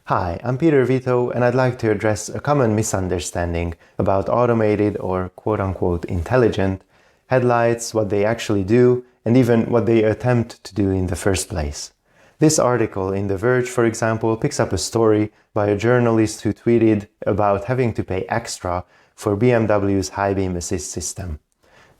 Hi, I'm Peter Vito, and I'd like to address a common misunderstanding about automated or quote-unquote intelligent headlights, what they actually do, and even what they attempt to do in the first place. This article in The Verge, for example, picks up a story by a journalist who tweeted about having to pay extra for BMW's high beam assist system.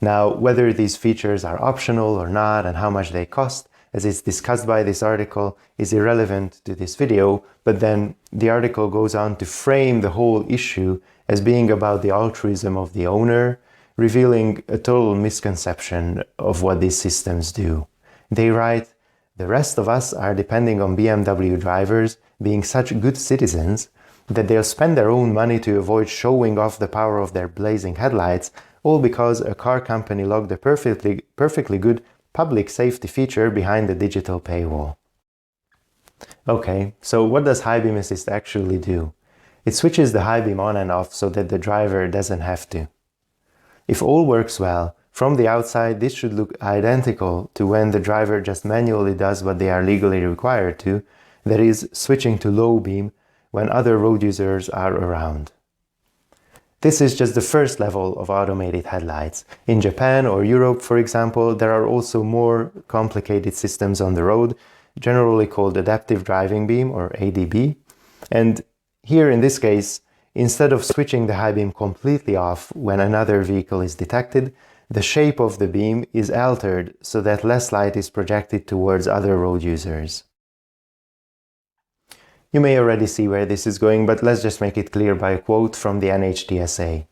Now, whether these features are optional or not and how much they cost, as is discussed by this article, is irrelevant to this video, but then the article goes on to frame the whole issue as being about the altruism of the owner, revealing a total misconception of what these systems do. They write, "The rest of us are depending on BMW drivers being such good citizens that they'll spend their own money to avoid showing off the power of their blazing headlights, all because a car company logged a perfectly good public safety feature behind the digital paywall." Okay, so what does high beam assist actually do? It switches the high beam on and off so that the driver doesn't have to. If all works well, from the outside this should look identical to when the driver just manually does what they are legally required to, that is, switching to low beam when other road users are around. This is just the first level of automated headlights. In Japan or Europe, for example, there are also more complicated systems on the road, generally called adaptive driving beam or ADB. And here in this case, instead of switching the high beam completely off when another vehicle is detected, the shape of the beam is altered so that less light is projected towards other road users. You may already see where this is going, but let's just make it clear by a quote from the NHTSA.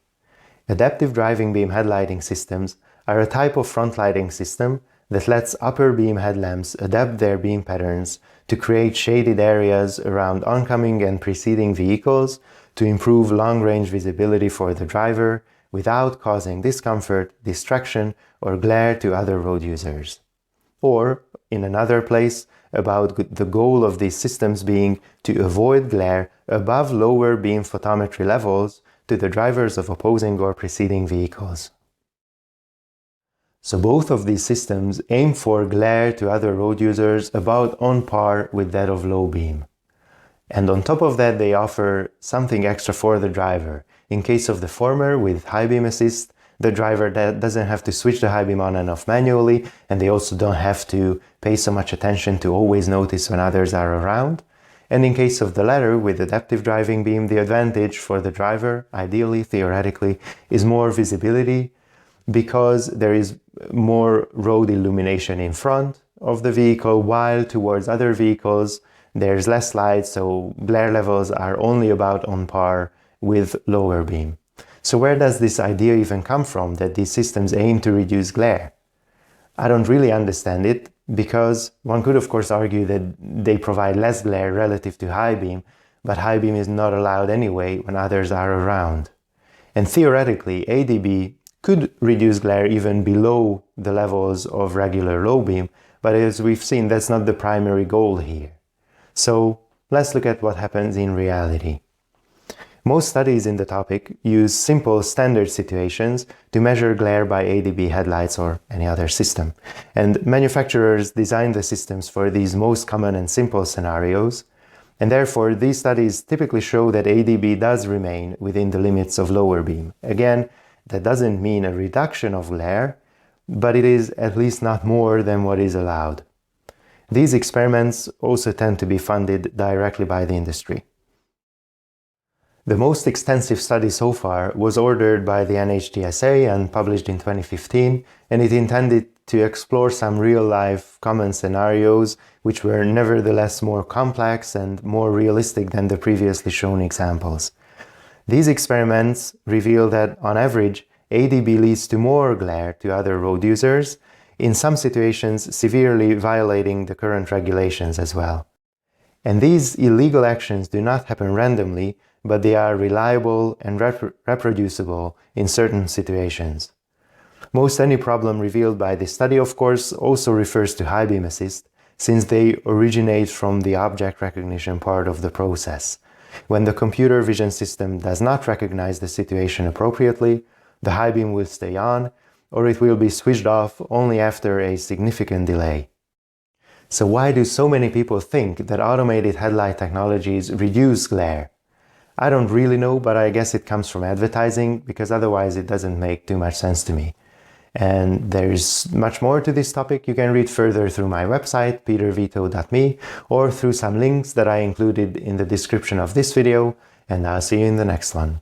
"Adaptive driving beam headlighting systems are a type of front lighting system that lets upper beam headlamps adapt their beam patterns to create shaded areas around oncoming and preceding vehicles to improve long-range visibility for the driver without causing discomfort, distraction, or glare to other road users." Or, in another place, about the goal of these systems being to avoid glare above lower beam photometry levels to the drivers of opposing or preceding vehicles. So both of these systems aim for glare to other road users about on par with that of low beam. And on top of that, they offer something extra for the driver. In case of the former, with high beam assist, the driver doesn't have to switch the high beam on and off manually, and they also don't have to pay so much attention to always notice when others are around. And in case of the latter, with adaptive driving beam, the advantage for the driver, ideally, theoretically, is more visibility, because there is more road illumination in front of the vehicle, while towards other vehicles there's less light, so glare levels are only about on par with lower beam. So where does this idea even come from, that these systems aim to reduce glare? I don't really understand it, because one could of course argue that they provide less glare relative to high beam, but high beam is not allowed anyway when others are around. And theoretically, ADB could reduce glare even below the levels of regular low beam, but as we've seen, that's not the primary goal here. So let's look at what happens in reality. Most studies in the topic use simple standard situations to measure glare by ADB headlights or any other system. And manufacturers design the systems for these most common and simple scenarios, and therefore these studies typically show that ADB does remain within the limits of lower beam. Again, that doesn't mean a reduction of glare, but it is at least not more than what is allowed. These experiments also tend to be funded directly by the industry. The most extensive study so far was ordered by the NHTSA and published in 2015, and it intended to explore some real-life common scenarios which were nevertheless more complex and more realistic than the previously shown examples. These experiments reveal that, on average, ADB leads to more glare to other road users, in some situations severely violating the current regulations as well. And these illegal actions do not happen randomly, but they are reliable and reproducible in certain situations. Most any problem revealed by this study, of course, also refers to high beam assist, since they originate from the object recognition part of the process. When the computer vision system does not recognize the situation appropriately, the high beam will stay on, or it will be switched off only after a significant delay. So why do so many people think that automated headlight technologies reduce glare? I don't really know, but I guess it comes from advertising, because otherwise it doesn't make too much sense to me. And there's much more to this topic. You can read further through my website, petervito.me, or through some links that I included in the description of this video, and I'll see you in the next one.